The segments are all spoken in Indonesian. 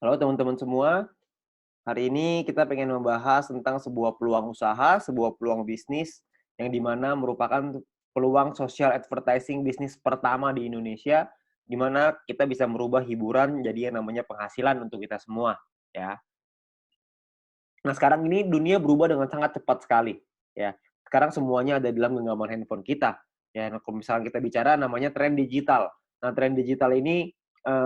Halo teman-teman semua, hari ini kita pengen membahas tentang sebuah peluang usaha, sebuah peluang bisnis yang dimana merupakan peluang social advertising bisnis pertama di Indonesia, di mana kita bisa merubah hiburan jadi yang namanya penghasilan untuk kita semua, ya. Nah, sekarang ini dunia berubah dengan sangat cepat sekali, ya. Sekarang semuanya ada di dalam genggaman handphone kita, ya. Nah, kalau misalnya kita bicara namanya tren digital. Nah, tren digital ini,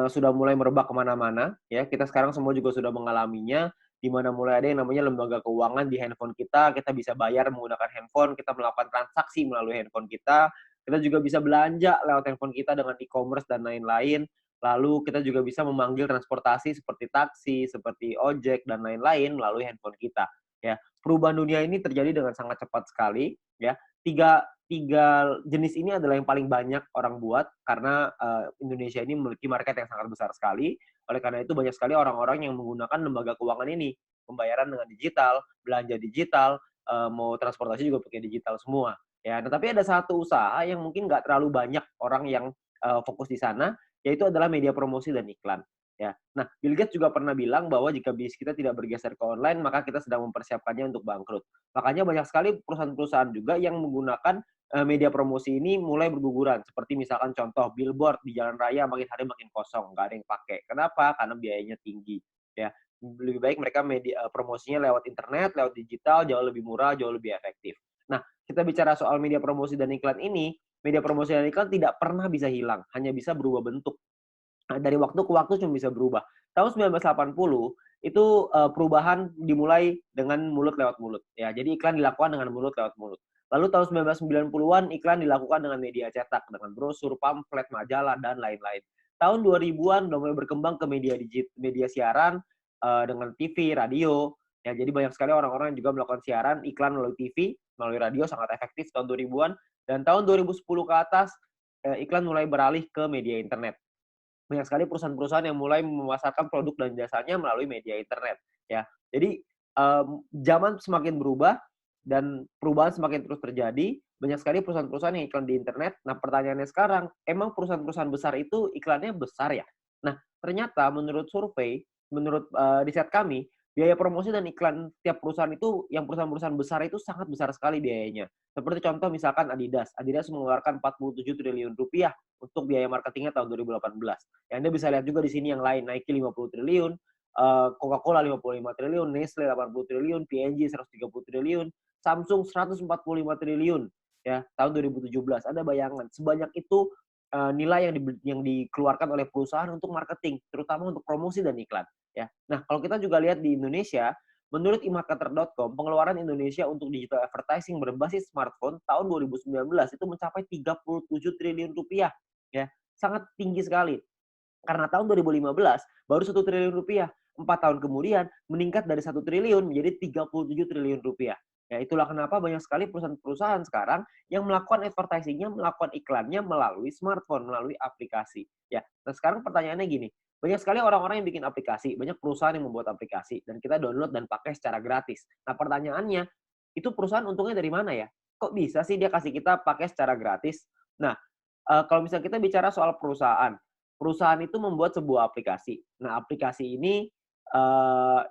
sudah mulai merebak kemana mana ya. Kita sekarang semua juga sudah mengalaminya, di mana mulai ada yang namanya lembaga keuangan di handphone kita bisa bayar menggunakan handphone, kita melakukan transaksi melalui handphone kita juga bisa belanja lewat handphone kita dengan e-commerce dan lain-lain. Lalu kita juga bisa memanggil transportasi seperti taksi, seperti ojek, dan lain-lain melalui handphone kita, ya. Perubahan dunia ini terjadi dengan sangat cepat sekali, ya. Tiga tiga jenis ini adalah yang paling banyak orang buat karena, Indonesia ini memiliki market yang sangat besar sekali. Oleh karena itu banyak sekali orang-orang yang menggunakan lembaga keuangan ini. Pembayaran dengan digital, belanja digital, mau transportasi juga pakai digital semua, ya. Nah, tapi ada satu usaha yang mungkin nggak terlalu banyak orang yang, fokus di sana, yaitu adalah media promosi dan iklan, ya. Nah, Bill Gates juga pernah bilang bahwa jika bisnis kita tidak bergeser ke online, maka kita sedang mempersiapkannya untuk bangkrut. Makanya banyak sekali perusahaan-perusahaan juga yang menggunakan, media promosi ini mulai berguguran. Seperti misalkan contoh billboard di jalan raya makin hari makin kosong, nggak ada yang pakai. Kenapa? Karena biayanya tinggi, ya. Lebih baik mereka promosinya lewat internet, lewat digital, jauh lebih murah, jauh lebih efektif. Nah, kita bicara soal media promosi dan iklan ini, media promosi dan iklan tidak pernah bisa hilang, hanya bisa berubah bentuk. Nah, dari waktu ke waktu cuma bisa berubah. Tahun 1980 itu, perubahan dimulai dengan mulut lewat mulut, ya. Jadi iklan dilakukan dengan mulut lewat mulut. Lalu tahun 1990-an iklan dilakukan dengan media cetak, dengan brosur, pamflet, majalah, dan lain-lain. Tahun 2000-an udah mulai berkembang ke media siaran, dengan TV, radio, ya. Jadi banyak sekali orang-orang yang juga melakukan siaran iklan melalui TV, melalui radio sangat efektif tahun 2000-an, dan tahun 2010 ke atas, iklan mulai beralih ke media internet. Banyak sekali perusahaan-perusahaan yang mulai memasarkan produk dan jasanya melalui media internet, ya. Jadi, zaman semakin berubah dan perubahan semakin terus terjadi, banyak sekali perusahaan-perusahaan yang iklan di internet. Nah, pertanyaannya sekarang, emang perusahaan-perusahaan besar itu iklannya besar ya? Nah, ternyata menurut survei, menurut, riset kami, biaya promosi dan iklan tiap perusahaan itu, yang perusahaan-perusahaan besar itu sangat besar sekali biayanya. Seperti contoh misalkan Adidas. Adidas mengeluarkan 47 triliun rupiah untuk biaya marketingnya tahun 2018. Ya, Anda bisa lihat juga di sini yang lain, Nike 50 triliun, Coca-Cola 55 triliun, Nestle 80 triliun, P&G 130 triliun, Samsung 145 triliun, ya, tahun 2017. Ada bayangan sebanyak itu, nilai yang dikeluarkan oleh perusahaan untuk marketing, terutama untuk promosi dan iklan, ya. Nah, kalau kita juga lihat di Indonesia, menurut emarketer.com, pengeluaran Indonesia untuk digital advertising berbasis smartphone tahun 2019 itu mencapai 37 triliun rupiah, ya. Sangat tinggi sekali. Karena tahun 2015 baru 1 triliun rupiah. 4 tahun kemudian meningkat dari 1 triliun menjadi 37 triliun rupiah. Ya, itulah kenapa banyak sekali perusahaan-perusahaan sekarang yang melakukan advertising-nya, melakukan iklannya melalui smartphone, melalui aplikasi. Ya, nah sekarang pertanyaannya gini, banyak sekali orang-orang yang bikin aplikasi, banyak perusahaan yang membuat aplikasi, dan kita download dan pakai secara gratis. Nah pertanyaannya, itu perusahaan untungnya dari mana ya? Kok bisa sih dia kasih kita pakai secara gratis? Nah, kalau misalnya kita bicara soal perusahaan, perusahaan itu membuat sebuah aplikasi. Nah, aplikasi ini, eee,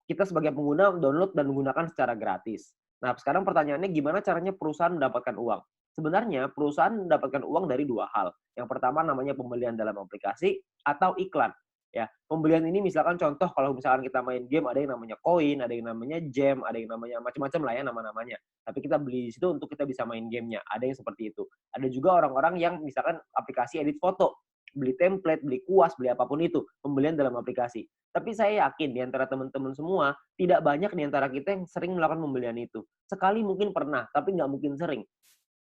kita sebagai pengguna download dan menggunakan secara gratis. Nah, sekarang pertanyaannya gimana caranya perusahaan mendapatkan uang? Sebenarnya perusahaan mendapatkan uang dari 2 hal. Yang pertama namanya pembelian dalam aplikasi atau iklan, ya. Pembelian ini misalkan contoh kalau misalkan kita main game ada yang namanya koin, ada yang namanya gem, ada yang namanya macam-macam lah ya nama-namanya. Tapi kita beli di situ untuk kita bisa main gamenya, ada yang seperti itu. Ada juga orang-orang yang misalkan aplikasi edit foto, beli template, beli kuas, beli apapun itu, pembelian dalam aplikasi. Tapi saya yakin di antara teman-teman semua, tidak banyak di antara kita yang sering melakukan pembelian itu. Sekali mungkin pernah, tapi nggak mungkin sering.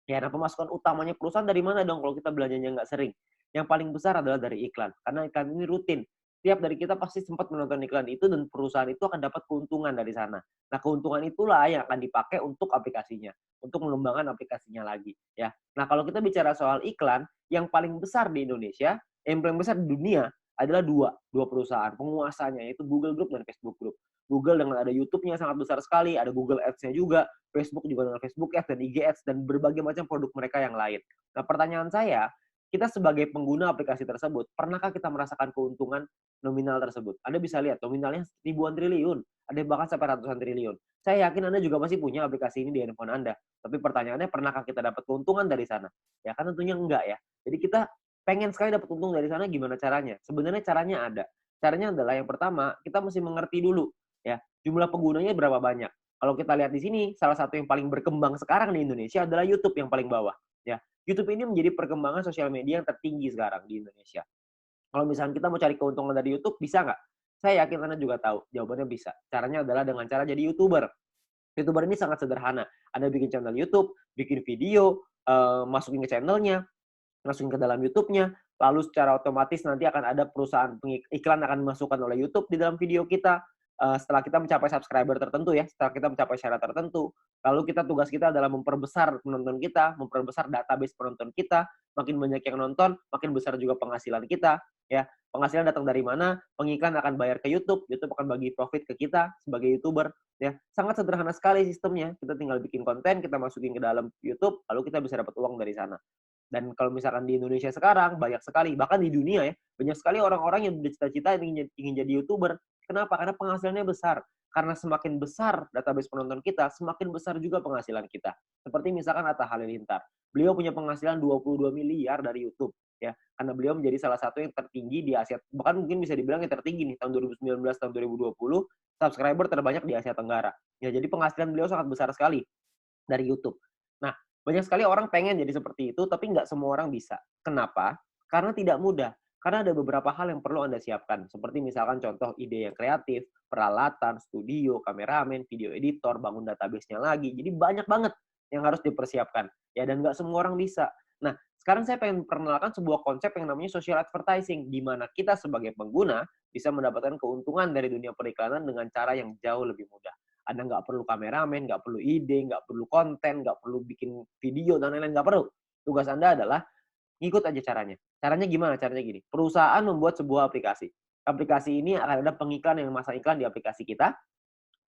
Ya, nah pemasukan utamanya perusahaan dari mana dong kalau kita belanjanya nggak sering? Yang paling besar adalah dari iklan, karena iklan ini rutin. Tiap dari kita pasti sempat menonton iklan itu dan perusahaan itu akan dapat keuntungan dari sana. Nah, keuntungan itulah yang akan dipakai untuk aplikasinya, untuk mengembangkan aplikasinya lagi, ya. Nah, kalau kita bicara soal iklan, yang paling besar di Indonesia, yang paling besar di dunia adalah dua perusahaan penguasanya, yaitu Google Group dan Facebook Group. Google dengan ada YouTube-nya sangat besar sekali, ada Google Ads-nya juga, Facebook juga dengan Facebook Ads dan IG Ads dan berbagai macam produk mereka yang lain. Nah, pertanyaan saya, kita sebagai pengguna aplikasi tersebut, pernahkah kita merasakan keuntungan nominal tersebut? Anda bisa lihat nominalnya ribuan triliun, ada yang bahkan sampai ratusan triliun. Saya yakin Anda juga masih punya aplikasi ini di handphone Anda. Tapi pertanyaannya, pernahkah kita dapat keuntungan dari sana? Ya kan tentunya enggak ya. Jadi kita pengen sekali dapat untung dari sana, gimana caranya? Sebenarnya caranya ada. Caranya adalah yang pertama, kita mesti mengerti dulu ya, jumlah penggunanya berapa banyak. Kalau kita lihat di sini, salah satu yang paling berkembang sekarang di Indonesia adalah YouTube yang paling bawah. Ya, YouTube ini menjadi perkembangan sosial media yang tertinggi sekarang di Indonesia. Kalau misalnya kita mau cari keuntungan dari YouTube, bisa nggak? Saya yakin Anda juga tahu, jawabannya bisa. Caranya adalah dengan cara jadi YouTuber. YouTuber ini sangat sederhana. Anda bikin channel YouTube, bikin video, masukin ke channelnya, masukin ke dalam YouTube-nya, lalu secara otomatis nanti akan ada perusahaan iklan akan dimasukkan oleh YouTube di dalam video kita. Setelah kita mencapai subscriber tertentu ya, setelah kita mencapai syarat tertentu, lalu tugas kita adalah memperbesar penonton kita, memperbesar database penonton kita, makin banyak yang nonton, makin besar juga penghasilan kita, ya. Penghasilan datang dari mana? Pengiklan akan bayar ke YouTube, YouTube akan bagi profit ke kita sebagai YouTuber, ya. Sangat sederhana sekali sistemnya. Kita tinggal bikin konten, kita masukin ke dalam YouTube, lalu kita bisa dapat uang dari sana. Dan kalau misalkan di Indonesia sekarang, banyak sekali, bahkan di dunia ya, banyak sekali orang-orang yang bercita-cita ingin jadi YouTuber. Kenapa? Karena penghasilannya besar. Karena semakin besar database penonton kita, semakin besar juga penghasilan kita. Seperti misalkan Atta Halilintar. Beliau punya penghasilan 22 miliar dari YouTube. Ya, karena beliau menjadi salah satu yang tertinggi di Asia, bahkan mungkin bisa dibilang yang tertinggi nih, tahun 2019, tahun 2020, subscriber terbanyak di Asia Tenggara. Ya, jadi penghasilan beliau sangat besar sekali dari YouTube. Nah, banyak sekali orang pengen jadi seperti itu, tapi nggak semua orang bisa. Kenapa? Karena tidak mudah. Karena ada beberapa hal yang perlu Anda siapkan. Seperti misalkan contoh ide yang kreatif, peralatan, studio, kameramen, video editor, bangun database-nya lagi. Jadi banyak banget yang harus dipersiapkan. Ya, dan nggak semua orang bisa. Nah, sekarang saya pengen perkenalkan sebuah konsep yang namanya social advertising, di mana kita sebagai pengguna bisa mendapatkan keuntungan dari dunia periklanan dengan cara yang jauh lebih mudah. Anda nggak perlu kameramen, nggak perlu ide, nggak perlu konten, nggak perlu bikin video, dan lain-lain, nggak perlu. Tugas Anda adalah ngikut aja caranya. Caranya gimana? Caranya gini, perusahaan membuat sebuah aplikasi. Aplikasi ini akan ada pengiklan yang memasang iklan di aplikasi kita.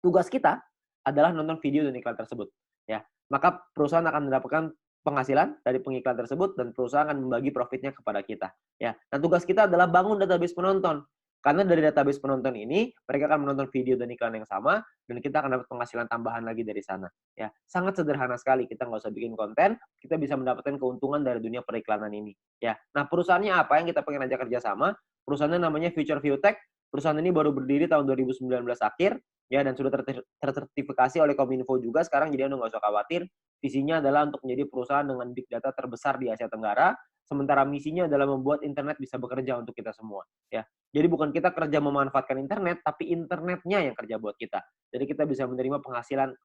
Tugas kita adalah nonton video dan iklan tersebut. Ya, maka perusahaan akan mendapatkan penghasilan dari pengiklan tersebut dan perusahaan akan membagi profitnya kepada kita. Ya, dan tugas kita adalah bangun database penonton. Karena dari database penonton ini, mereka akan menonton video dan iklan yang sama, dan kita akan dapat penghasilan tambahan lagi dari sana. Ya, sangat sederhana sekali. Kita nggak usah bikin konten, kita bisa mendapatkan keuntungan dari dunia periklanan ini. Ya, nah perusahaannya apa yang kita pengen ajak kerjasama? Perusahaannya namanya Future View Tech. Perusahaan ini baru berdiri tahun 2019 akhir, ya, dan sudah tersertifikasi oleh Kominfo juga sekarang, jadi Anda nggak usah khawatir. Visinya adalah untuk menjadi perusahaan dengan big data terbesar di Asia Tenggara, sementara misinya adalah membuat internet bisa bekerja untuk kita semua. Ya, jadi bukan kita kerja memanfaatkan internet, tapi internetnya yang kerja buat kita. Jadi kita bisa menerima penghasilan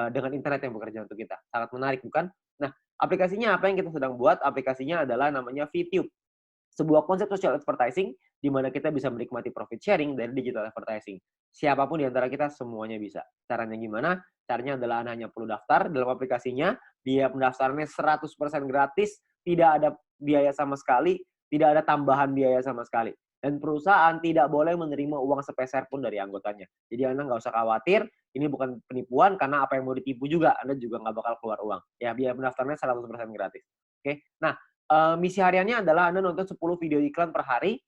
dengan internet yang bekerja untuk kita. Sangat menarik, bukan? Nah, aplikasinya apa yang kita sedang buat? Aplikasinya adalah namanya VTube. Sebuah konsep social advertising di mana kita bisa menikmati profit sharing dari digital advertising. Siapapun di antara kita semuanya bisa. Caranya gimana? Caranya adalah Anda hanya perlu daftar dalam aplikasinya, biaya pendaftarannya 100% gratis, tidak ada biaya sama sekali, tidak ada tambahan biaya sama sekali. Dan perusahaan tidak boleh menerima uang sepeser pun dari anggotanya. Jadi Anda nggak usah khawatir, ini bukan penipuan, karena apa yang mau ditipu juga, Anda juga nggak bakal keluar uang. Ya, biaya pendaftarannya 100% gratis. Oke, nah, misi hariannya adalah Anda nonton 10 video iklan per hari.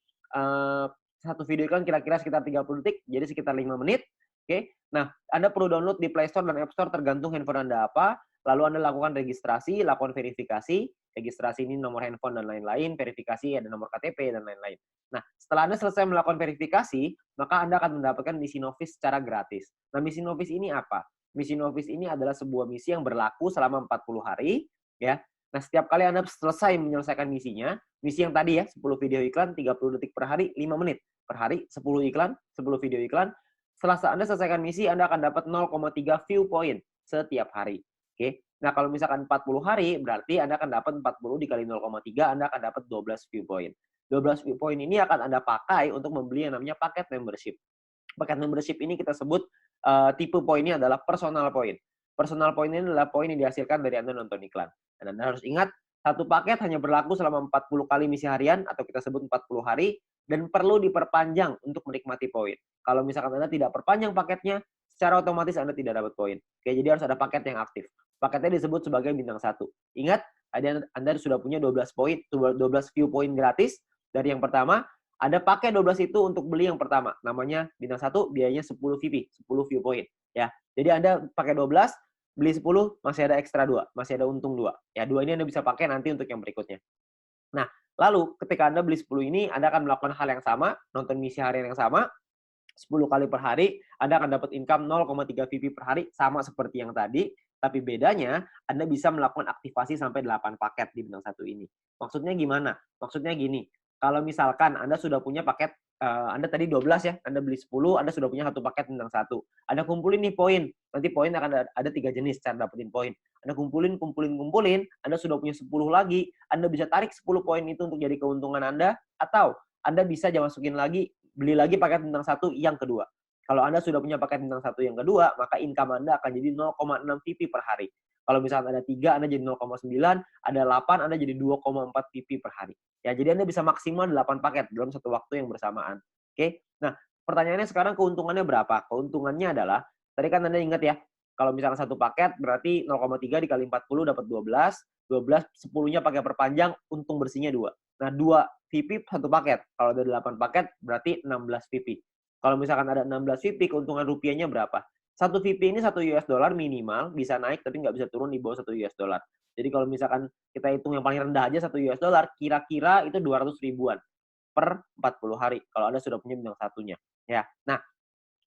Satu video iklan kira-kira sekitar 30 detik, jadi sekitar 5 menit. Oke. Nah, Anda perlu download di Play Store dan App Store tergantung handphone Anda apa. Lalu Anda lakukan registrasi, lakukan verifikasi. Registrasi ini nomor handphone dan lain-lain, verifikasi ada nomor KTP dan lain-lain. Nah, setelah Anda selesai melakukan verifikasi, maka Anda akan mendapatkan misi novis secara gratis. Nah, misi novis ini apa? Misi novis ini adalah sebuah misi yang berlaku selama 40 hari, ya. Nah, setiap kali Anda selesai menyelesaikan misinya, misi yang tadi ya, 10 video iklan, 30 detik per hari, 5 menit per hari, 10 iklan, 10 video iklan. Setelah Anda selesaikan misi, Anda akan dapat 0,3 view point setiap hari. Oke. Nah, kalau misalkan 40 hari, berarti Anda akan dapat 40 dikali 0,3, Anda akan dapat 12 view point. 12 view point ini akan Anda pakai untuk membeli yang namanya paket membership. Paket membership ini kita sebut tipe poinnya adalah personal point. Personal point ini adalah poin yang dihasilkan dari Anda nonton iklan. Dan Anda harus ingat, satu paket hanya berlaku selama 40 kali misi harian, atau kita sebut 40 hari, dan perlu diperpanjang untuk menikmati poin. Kalau misalkan Anda tidak perpanjang paketnya, secara otomatis Anda tidak dapat poin. Oke, jadi harus ada paket yang aktif. Paketnya disebut sebagai bintang 1. Ingat, Anda sudah punya 12 poin, 12 view point gratis dari yang pertama. Anda pakai 12 itu untuk beli yang pertama. Namanya bintang 1, biayanya 10 VP, 10 view point. Ya. Jadi Anda pakai 12, beli 10, masih ada ekstra 2, masih ada untung 2. Ya, 2 ini Anda bisa pakai nanti untuk yang berikutnya. Nah, lalu ketika Anda beli 10 ini, Anda akan melakukan hal yang sama, nonton misi harian yang sama, 10 kali per hari, Anda akan dapat income 0,3 VP per hari, sama seperti yang tadi, tapi bedanya Anda bisa melakukan aktivasi sampai 8 paket di bintang 1 ini. Maksudnya gimana? Maksudnya gini, kalau misalkan Anda sudah punya paket, Anda tadi 12 ya, Anda beli 10, Anda sudah punya 1 paket bintang 1. Anda kumpulin nih poin, nanti poin akan ada 3 jenis cara dapetin poin. Anda kumpulin, Anda sudah punya 10 lagi, Anda bisa tarik 10 poin itu untuk jadi keuntungan Anda, atau Anda bisa masukin lagi, beli lagi paket bintang 1 yang kedua. Kalau Anda sudah punya paket bintang 1 yang kedua, maka income Anda akan jadi 0,6 VP per hari. Kalau misalnya ada 3, Anda jadi 0,9, ada 8, Anda jadi 2,4 VP per hari. Ya, jadi Anda bisa maksimal 8 paket dalam satu waktu yang bersamaan. Oke? Nah, pertanyaannya sekarang keuntungannya berapa? Keuntungannya adalah, tadi kan Anda ingat ya, kalau misalnya satu paket berarti 0,3 dikali 40 dapat 12, 10-nya pakai perpanjang, untung bersihnya 2. Nah, 2 VP satu paket. Kalau ada 8 paket berarti 16 VP. Kalau misalkan ada 16 VP, keuntungan rupiahnya berapa? Satu VP ini 1 US dollar minimal, bisa naik tapi nggak bisa turun di bawah 1 US dollar. Jadi kalau misalkan kita hitung yang paling rendah aja 1 US dollar, kira-kira itu 200 ribuan per 40 hari. Kalau Anda sudah punya bintang satunya. Ya. Nah,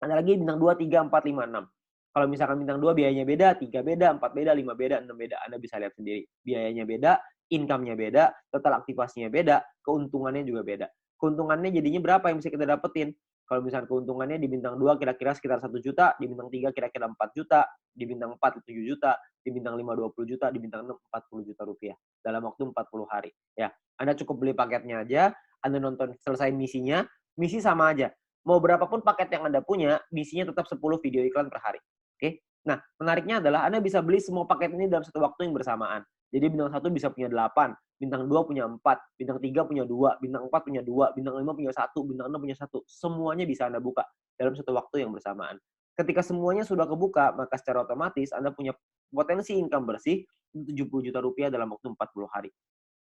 ada lagi bintang 2, 3, 4, 5, 6. Kalau misalkan bintang 2 biayanya beda, 3 beda, 4 beda, 5 beda, 6 beda. Anda bisa lihat sendiri. Biayanya beda, income-nya beda, total aktivasinya beda, keuntungannya juga beda. Keuntungannya jadinya berapa yang bisa kita dapetin? Kalau misalkan keuntungannya di bintang 2 kira-kira sekitar 1 juta, di bintang 3 kira-kira 4 juta, di bintang 4 7 juta, di bintang 5 20 juta, di bintang 6 40 juta rupiah dalam waktu 40 hari. Ya, Anda cukup beli paketnya aja, Anda nonton selesai misinya, misi sama aja. Mau berapapun paket yang Anda punya, misinya tetap 10 video iklan per hari. Oke? Nah, menariknya adalah Anda bisa beli semua paket ini dalam satu waktu yang bersamaan. Jadi bintang 1 bisa punya 8, bintang 2 punya 4, bintang 3 punya 2, bintang 4 punya 2, bintang 5 punya 1, bintang 6 punya 1. Semuanya bisa Anda buka dalam satu waktu yang bersamaan. Ketika semuanya sudah kebuka, maka secara otomatis Anda punya potensi income bersih 70 juta rupiah dalam waktu 40 hari.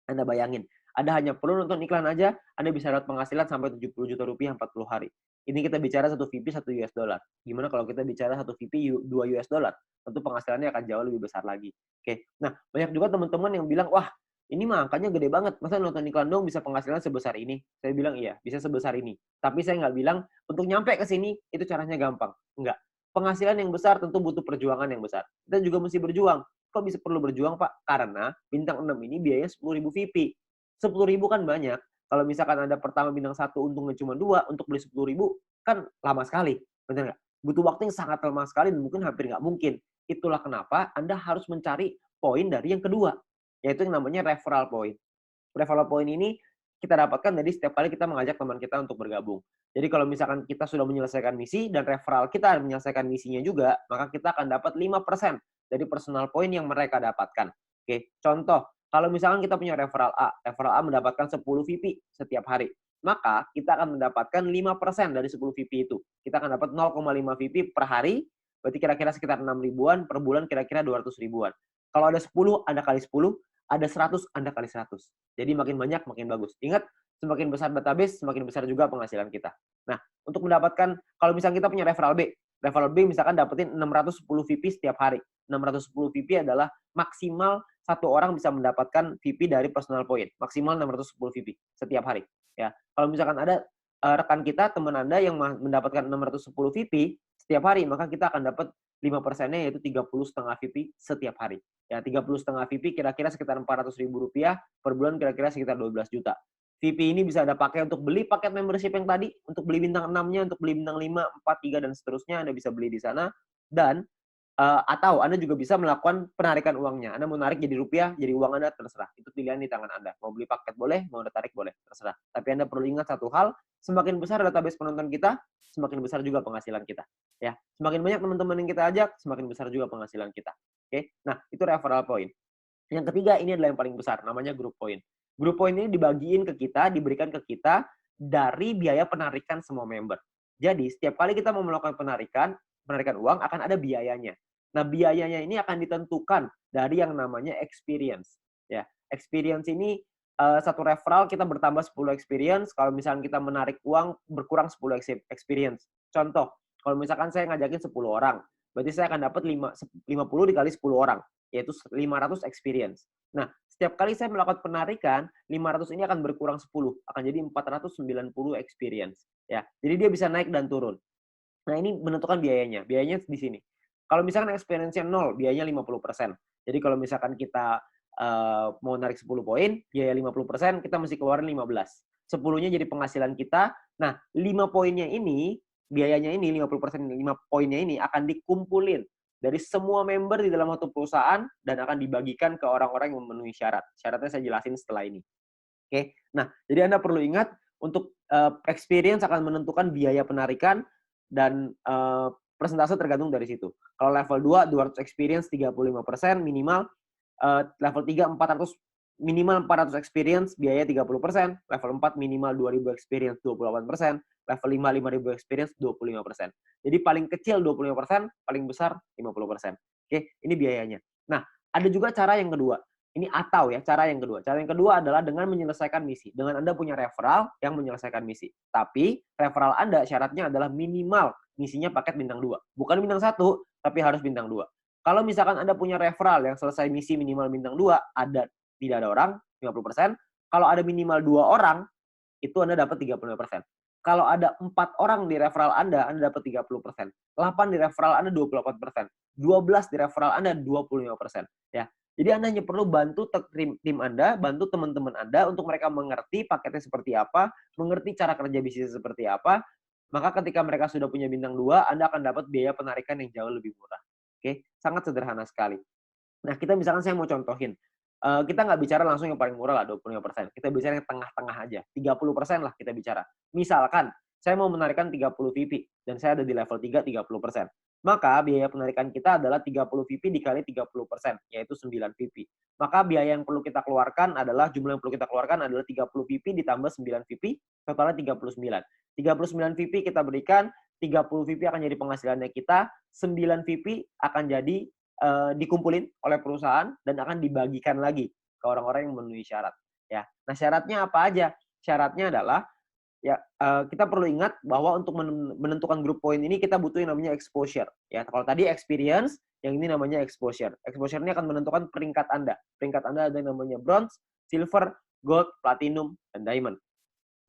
Anda bayangin, Anda hanya perlu nonton iklan aja, Anda bisa dapat penghasilan sampai 70 juta rupiah 40 hari. Ini kita bicara 1 VP 1 US dollar. Gimana kalau kita bicara 1 VP 2 US dollar? Tentu penghasilannya akan jauh lebih besar lagi. Oke. Nah, banyak juga teman-teman yang bilang, "Wah, ini mah angkanya gede banget. Masa nonton iklan dong bisa penghasilan sebesar ini?" Saya bilang, "Iya, bisa sebesar ini." Tapi saya nggak bilang untuk nyampe ke sini itu caranya gampang. Enggak. Penghasilan yang besar tentu butuh perjuangan yang besar. Kita juga mesti berjuang. Kok bisa perlu berjuang, Pak? Karena bintang 6 ini biayanya 10.000 VP. 10.000 kan banyak. Kalau misalkan Anda pertama bintang 1 untungnya cuma 2, untuk beli 10.000 kan lama sekali. Benar nggak? Butuh waktu yang sangat lama sekali dan mungkin hampir nggak mungkin. Itulah kenapa Anda harus mencari poin dari yang kedua, yaitu yang namanya referral point. Referral point ini kita dapatkan dari setiap kali kita mengajak teman kita untuk bergabung. Jadi kalau misalkan kita sudah menyelesaikan misi dan referral kita menyelesaikan misinya juga, maka kita akan dapat 5% dari personal point yang mereka dapatkan. Oke, contoh, kalau misalkan kita punya referral A mendapatkan 10 VP setiap hari, maka kita akan mendapatkan 5% dari 10 VP itu. Kita akan dapat 0,5 VP per hari, berarti kira-kira sekitar 6 ribuan, per bulan kira-kira 200 ribuan. Kalau ada 10, Anda kali 10, ada 100, Anda kali 100. Jadi makin banyak, makin bagus. Ingat, semakin besar database, semakin besar juga penghasilan kita. Nah, untuk mendapatkan, kalau misalnya kita punya referral B misalkan dapetin 610 VP setiap hari. 610 VP adalah maksimal satu orang bisa mendapatkan VP dari personal point. Maksimal 610 VP setiap hari. Ya, kalau misalkan ada rekan kita, teman Anda yang mendapatkan 610 VP setiap hari, maka kita akan dapat 5%-nya yaitu 30,5 VP setiap hari. Ya, 30,5 VP kira-kira sekitar 400 ribu rupiah per bulan, kira-kira sekitar 12 juta. VP ini bisa Anda pakai untuk beli paket membership yang tadi, untuk beli bintang 6-nya, untuk beli bintang 5, 4, 3, dan seterusnya, Anda bisa beli di sana. Dan atau Anda juga bisa melakukan penarikan uangnya. Anda mau narik jadi rupiah, jadi uang Anda, terserah. Itu pilihan di tangan Anda. Mau beli paket boleh, mau Anda tarik boleh, terserah. Tapi Anda perlu ingat satu hal, semakin besar database penonton kita, semakin besar juga penghasilan kita. Ya, semakin banyak teman-teman yang kita ajak, semakin besar juga penghasilan kita. Oke, nah itu referral point. Yang ketiga, ini adalah yang paling besar, namanya group point. Group point ini dibagiin ke kita, diberikan ke kita dari biaya penarikan semua member. Jadi, setiap kali kita mau melakukan penarikan uang akan ada biayanya. Nah, biayanya ini akan ditentukan dari yang namanya experience. Ya, Experience ini satu referral kita bertambah 10 experience, kalau misalkan kita menarik uang berkurang 10 experience. Contoh, kalau misalkan saya ngajakin 10 orang, berarti saya akan dapat 50 dikali 10 orang, yaitu 500 experience. Nah, setiap kali saya melakukan penarikan, 500 ini akan berkurang 10, akan jadi 490 experience. Ya, jadi dia bisa naik dan turun. Nah, ini menentukan biayanya. Biayanya di sini. Kalau misalkan experience-nya 0, biayanya 50%. Jadi kalau misalkan kita mau narik 10 poin, biaya 50%, kita mesti keluarin 15. 10-nya jadi penghasilan kita. Nah, 5 poinnya ini, biayanya ini, 50%, 5 poinnya ini akan dikumpulin dari semua member di dalam satu perusahaan dan akan dibagikan ke orang-orang yang memenuhi syarat. Syaratnya saya jelasin setelah ini. Oke. Nah, jadi Anda perlu ingat untuk experience akan menentukan biaya penarikan dan persentase tergantung dari situ. Kalau level 2, 200 experience 35% minimal, level 3 400 minimal 400 experience biaya 30%, level 4 minimal 2000 experience 28%, level 5 5000 experience 25%. Jadi paling kecil 25%, paling besar 50%. Oke, ini biayanya. Nah, ada juga cara yang kedua. Ini atau ya, cara yang kedua. Cara yang kedua adalah dengan menyelesaikan misi. Dengan Anda punya referral yang menyelesaikan misi. Tapi referral Anda syaratnya adalah minimal misinya paket bintang 2. Bukan bintang 1, tapi harus bintang 2. Kalau misalkan Anda punya referral yang selesai misi minimal bintang 2, tidak ada orang, 50%. Kalau ada minimal 2 orang, itu Anda dapat 35%. Kalau ada 4 orang di referral Anda dapat 30%. 8 di referral Anda 28%. 12 di referral Anda 25%. Ya. Jadi Anda hanya perlu bantu tim Anda, bantu teman-teman Anda untuk mereka mengerti paketnya seperti apa, mengerti cara kerja bisnis seperti apa. Maka ketika mereka sudah punya bintang 2, Anda akan dapat biaya penarikan yang jauh lebih murah. Oke, sangat sederhana sekali. Nah, kita misalkan saya mau contohin. Kita nggak bicara langsung yang paling murah lah, 25%. Kita bicara yang tengah-tengah aja. 30% lah kita bicara. Misalkan, saya mau menarikan 30 VP, dan saya ada di level 3, 30%. Maka biaya penarikan kita adalah 30 VP dikali 30%, yaitu 9 VP. Maka biaya yang perlu kita keluarkan adalah, jumlah yang perlu kita keluarkan adalah 30 VP ditambah 9 VP, totalnya 39. 39 VP kita berikan, 30 VP akan jadi penghasilannya kita, 9 VP akan jadi dikumpulin oleh perusahaan dan akan dibagikan lagi ke orang-orang yang memenuhi syarat. Ya, nah syaratnya apa aja? Syaratnya adalah ya kita perlu ingat bahwa untuk menentukan grup poin ini kita butuh yang namanya exposure. Ya, kalau tadi experience, yang ini namanya exposure. Exposure ini akan menentukan peringkat Anda. Peringkat Anda ada yang namanya bronze, silver, gold, platinum, dan diamond.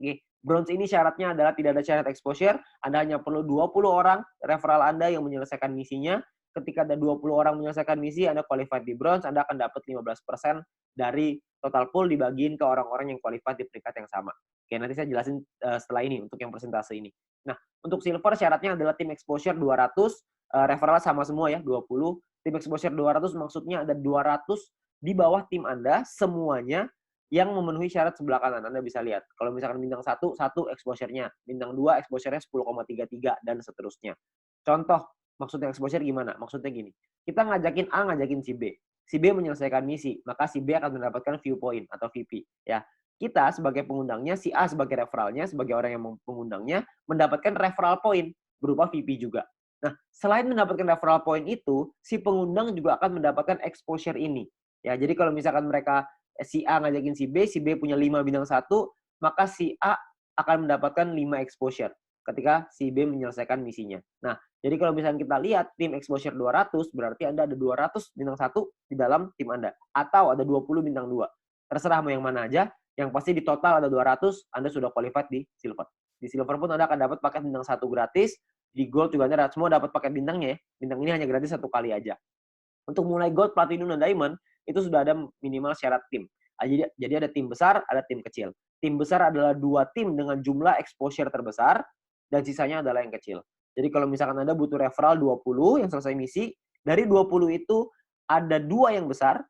Oke. Bronze ini syaratnya adalah tidak ada syarat exposure. Anda hanya perlu 20 orang referral Anda yang menyelesaikan misinya. Ketika ada 20 orang menyelesaikan misi, Anda qualified di bronze, Anda akan dapat 15% dari total pool dibagiin ke orang-orang yang qualified di peringkat yang sama. Oke, nanti saya jelasin setelah ini untuk yang persentase ini. Nah, untuk silver syaratnya adalah tim exposure 200, referral sama semua ya, 20. Tim exposure 200 maksudnya ada 200 di bawah tim Anda semuanya yang memenuhi syarat sebelah kanan. Anda bisa lihat. Kalau misalkan bintang 1 exposure-nya. Bintang 2 exposure-nya 10,33 dan seterusnya. Contoh, maksudnya exposure gimana? Maksudnya gini. Kita ngajakin A, ngajakin si B. Si B menyelesaikan misi, maka si B akan mendapatkan viewpoint atau VP. Ya. Kita sebagai pengundangnya, si A sebagai referralnya, sebagai orang yang mengundangnya, mendapatkan referral point berupa VP juga. Nah, selain mendapatkan referral point itu, si pengundang juga akan mendapatkan exposure ini. Ya, jadi kalau misalkan mereka si A ngajakin si B punya 5 bintang 1, maka si A akan mendapatkan 5 exposure ketika si B menyelesaikan misinya. Nah, jadi kalau misalnya kita lihat tim exposure 200, berarti Anda ada 200 bintang 1 di dalam tim Anda. Atau ada 20 bintang 2. Terserah mau yang mana aja, yang pasti di total ada 200, Anda sudah qualified di silver. Di silver pun Anda akan dapat paket bintang 1 gratis, di gold juga Anda semua dapat paket bintangnya ya. Bintang ini hanya gratis 1 kali aja. Untuk mulai gold, platinum, dan diamond, itu sudah ada minimal syarat tim. Jadi ada tim besar, ada tim kecil. Tim besar adalah 2 tim dengan jumlah exposure terbesar, dan sisanya adalah yang kecil. Jadi kalau misalkan Anda butuh referral 20 yang selesai misi, dari 20 itu ada 2 yang besar,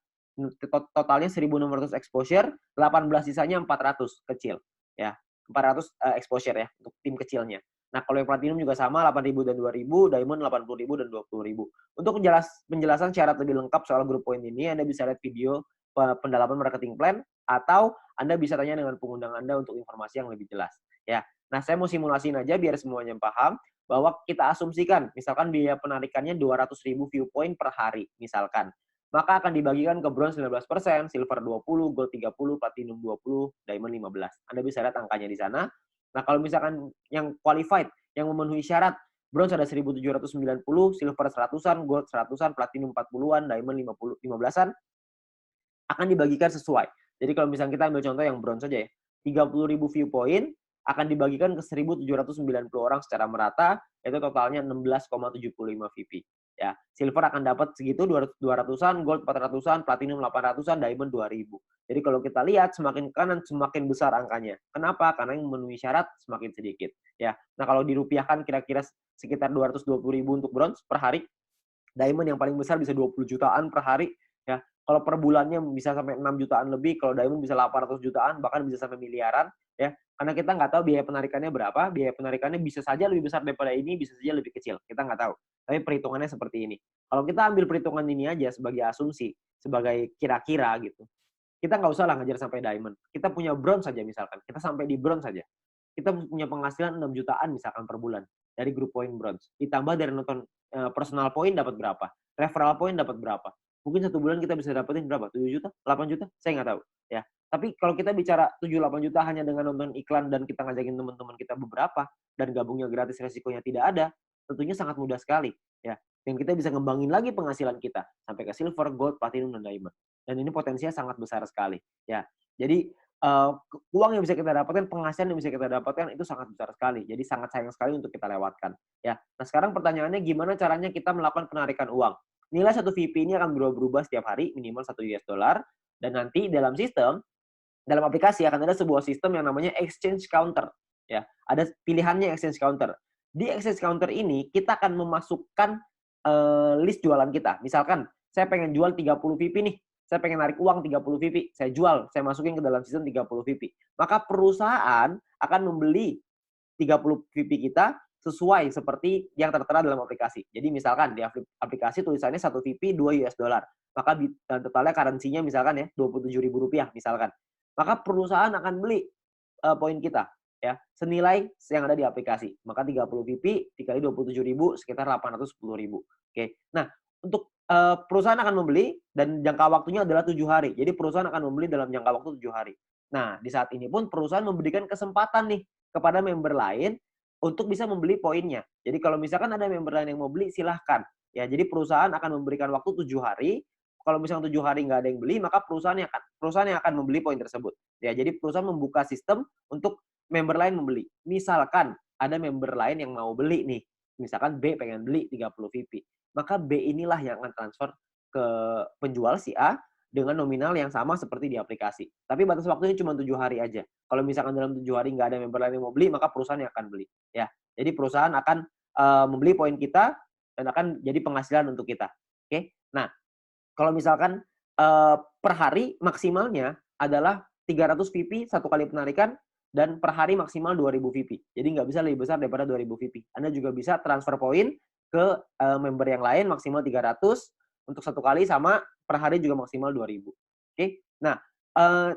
totalnya 1.600 exposure, 18 sisanya 400 kecil. Ya, 400 exposure ya, untuk tim kecilnya. Nah, kalau yang platinum juga sama, 8.000 dan 2.000, diamond 80.000 dan 20.000. Untuk penjelasan syarat lebih lengkap soal grup poin ini, Anda bisa lihat video pendalaman marketing plan, atau Anda bisa tanya dengan pengundang Anda untuk informasi yang lebih jelas. Ya. Nah, saya mau simulasiin aja biar semuanya paham, bahwa kita asumsikan, misalkan biaya penarikannya 200.000 viewpoint per hari, misalkan. maka akan dibagikan ke bronze 19%, silver 20, gold 30, platinum 20, diamond 15. Anda bisa lihat angkanya di sana. Nah, kalau misalkan yang qualified, yang memenuhi syarat, bronze ada 1790, silver 100-an, gold 100-an, platinum 40-an, diamond 15-an, akan dibagikan sesuai. Jadi kalau misalnya kita ambil contoh yang bronze saja ya, 30.000 viewpoint akan dibagikan ke 1.790 orang secara merata, itu totalnya 16,75 VP. Ya, silver akan dapat segitu 200-an, gold 400-an, platinum 800-an, diamond 2.000. Jadi kalau kita lihat semakin kanan semakin besar angkanya. Kenapa? Karena yang memenuhi syarat semakin sedikit. Ya, nah kalau dirupiahkan kira-kira sekitar 220.000 untuk bronze per hari. Diamond yang paling besar bisa 20 jutaan per hari. Ya, kalau per bulannya bisa sampai 6 jutaan lebih, kalau diamond bisa 800 jutaan, bahkan bisa sampai miliaran. Ya, karena kita nggak tahu biaya penarikannya berapa, biaya penarikannya bisa saja lebih besar daripada ini, bisa saja lebih kecil, kita nggak tahu. Tapi perhitungannya seperti ini. Kalau kita ambil perhitungan ini aja sebagai asumsi, sebagai kira-kira gitu, kita nggak usah lah ngejar sampai diamond. Kita punya bronze saja misalkan, kita sampai di bronze saja. Kita punya penghasilan 6 jutaan misalkan per bulan dari grup point bronze. Ditambah dari nonton personal point dapat berapa, referral point dapat berapa. Mungkin satu bulan kita bisa dapetin berapa? 7 juta? 8 juta? Saya nggak tahu. Ya. Tapi kalau kita bicara 7-8 juta hanya dengan nonton iklan dan kita ngajakin teman-teman kita beberapa dan gabungnya gratis resikonya tidak ada, tentunya sangat mudah sekali. Ya. Dan kita bisa ngembangin lagi penghasilan kita sampai ke silver, gold, platinum, dan diamond. Dan ini potensinya sangat besar sekali. Ya. Jadi uang yang bisa kita dapatkan, penghasilan yang bisa kita dapatkan itu sangat besar sekali. Jadi sangat sayang sekali untuk kita lewatkan. Ya. Nah sekarang pertanyaannya gimana caranya kita melakukan penarikan uang? Nilai satu VP ini akan berubah-ubah setiap hari, minimal 1 US dollar. Dan nanti dalam sistem, dalam aplikasi akan ada sebuah sistem yang namanya exchange counter. Ya, ada pilihannya exchange counter. Di exchange counter ini kita akan memasukkan list jualan kita. Misalkan saya pengen jual 30 VP nih. Saya pengen narik uang 30 VP. Saya jual, saya masukin ke dalam sistem 30 VP. Maka perusahaan akan membeli 30 VP kita sesuai seperti yang tertera dalam aplikasi. Jadi misalkan di aplikasi tulisannya 1 VP 2 US dollar. Maka totalnya currency-nya misalkan ya Rp27.000 misalkan. Maka perusahaan akan beli poin kita ya senilai yang ada di aplikasi. Maka 30 VP dikali 27.000 sekitar 810.000. Oke. Nah, untuk perusahaan akan membeli dan jangka waktunya adalah 7 hari. Jadi perusahaan akan membeli dalam jangka waktu 7 hari. Nah, di saat ini pun perusahaan memberikan kesempatan nih kepada member lain untuk bisa membeli poinnya. Jadi kalau misalkan ada member lain yang mau beli, silahkan. Ya, jadi perusahaan akan memberikan waktu 7 hari. Kalau misalnya 7 hari nggak ada yang beli, maka perusahaan yang akan membeli poin tersebut. Ya, jadi perusahaan membuka sistem untuk member lain membeli. Misalkan ada member lain yang mau beli nih. Misalkan B pengen beli 30 VP. Maka B inilah yang akan transfer ke penjual si A dengan nominal yang sama seperti di aplikasi. Tapi batas waktunya cuma 7 hari aja. Kalau misalkan dalam 7 hari nggak ada member lain yang mau beli, maka perusahaan yang akan beli. Ya, jadi perusahaan akan membeli poin kita dan akan jadi penghasilan untuk kita. Oke. Nah, kalau misalkan per hari maksimalnya adalah 300 VP satu kali penarikan dan per hari maksimal 2.000 VP. Jadi nggak bisa lebih besar daripada 2.000 VP. Anda juga bisa transfer poin ke member yang lain maksimal 300 untuk satu kali sama per hari juga maksimal 2.000. Oke. Nah,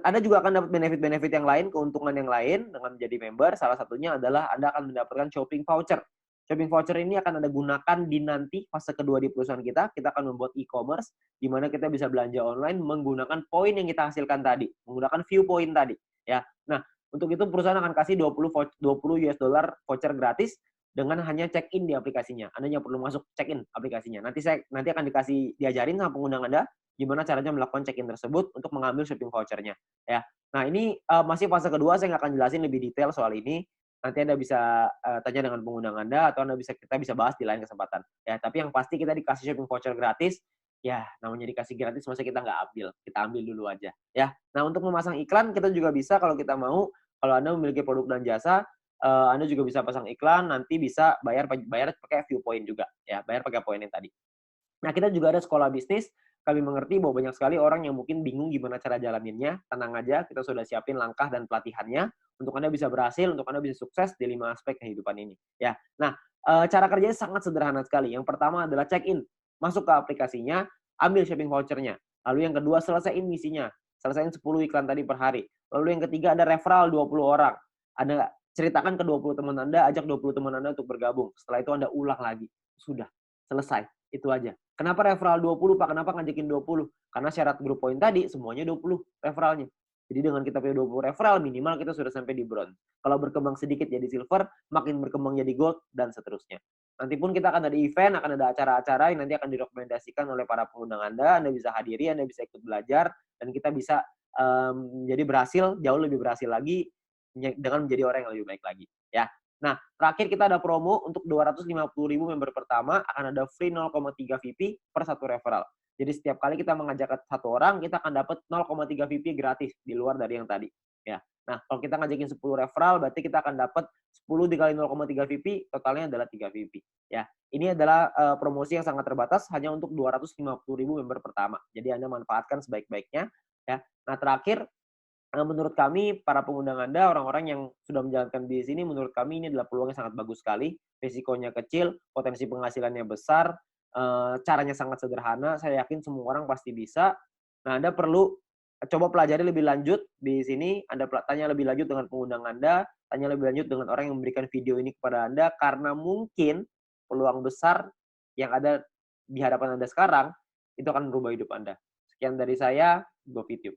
Anda juga akan dapat benefit-benefit yang lain, keuntungan yang lain dengan menjadi member. Salah satunya adalah Anda akan mendapatkan shopping voucher. Shopping voucher ini akan Anda gunakan di nanti fase kedua di perusahaan kita. Kita akan membuat e-commerce di mana kita bisa belanja online menggunakan poin yang kita hasilkan tadi, menggunakan view point tadi, ya. Nah, untuk itu perusahaan akan kasih 20 US dollar voucher gratis dengan hanya check-in di aplikasinya. Anda yang perlu masuk check-in aplikasinya. Nanti akan diajarin sama pengguna Anda gimana caranya melakukan check-in tersebut untuk mengambil shopping vouchernya, ya. Nah, ini masih fase kedua, saya nggak akan jelasin lebih detail soal ini. Nanti Anda bisa tanya dengan pengguna Anda atau kita bisa bahas di lain kesempatan. Ya, tapi yang pasti kita dikasih shopping voucher gratis. Ya, namanya dikasih gratis masa kita nggak ambil. Kita ambil dulu aja. Ya. Nah, untuk memasang iklan kita juga bisa kalau kita mau. Kalau Anda memiliki produk dan jasa, Anda juga bisa pasang iklan, nanti bisa bayar pakai view point juga. Ya, bayar pakai poin yang tadi. Nah, kita juga ada sekolah bisnis. Kami mengerti bahwa banyak sekali orang yang mungkin bingung gimana cara jalaninnya. Tenang aja, kita sudah siapin langkah dan pelatihannya untuk Anda bisa berhasil, untuk Anda bisa sukses di 5 aspek kehidupan ini. Ya. Nah, cara kerjanya sangat sederhana sekali. Yang pertama adalah check-in. Masuk ke aplikasinya, ambil shopping vouchernya. Lalu yang kedua, selesaiin misinya. Selesaiin 10 iklan tadi per hari. Lalu yang ketiga ada referral 20 orang. Anda ceritakan ke 20 teman Anda, ajak 20 teman Anda untuk bergabung. Setelah itu Anda ulang lagi. Sudah. Selesai, itu aja. Kenapa referral 20 Pak? Kenapa ngajakin 20? Karena syarat grup poin tadi semuanya 20 referralnya. Jadi dengan kita punya 20 referral, minimal kita sudah sampai di bronze. Kalau berkembang sedikit jadi silver, makin berkembang jadi gold, dan seterusnya. Nanti pun kita akan ada event, akan ada acara-acara yang nanti akan direkomendasikan oleh para pengundang Anda bisa hadiri, Anda bisa ikut belajar, dan kita bisa jadi berhasil, jauh lebih berhasil lagi, dengan menjadi orang yang lebih baik lagi. Ya. Nah, terakhir kita ada promo untuk 250.000 member pertama, akan ada free 0,3 VP per satu referral. Jadi setiap kali kita mengajak satu orang, kita akan dapat 0,3 VP gratis di luar dari yang tadi. Ya. Nah, kalau kita ngajakin 10 referral, berarti kita akan dapat 10 dikali 0,3 VP, totalnya adalah 3 VP. Ya. Ini adalah promosi yang sangat terbatas, hanya untuk 250.000 member pertama. Jadi Anda manfaatkan sebaik-baiknya. Ya. Nah, terakhir, menurut kami, para pengundang Anda, orang-orang yang sudah menjalankan bisnis ini, menurut kami ini adalah peluang yang sangat bagus sekali. Risikonya kecil, potensi penghasilannya besar, caranya sangat sederhana. Saya yakin semua orang pasti bisa. Nah, Anda perlu coba pelajari lebih lanjut di sini. Anda tanya lebih lanjut dengan pengundang Anda, tanya lebih lanjut dengan orang yang memberikan video ini kepada Anda, karena mungkin peluang besar yang ada di hadapan Anda sekarang, itu akan merubah hidup Anda. Sekian dari saya, Go Video.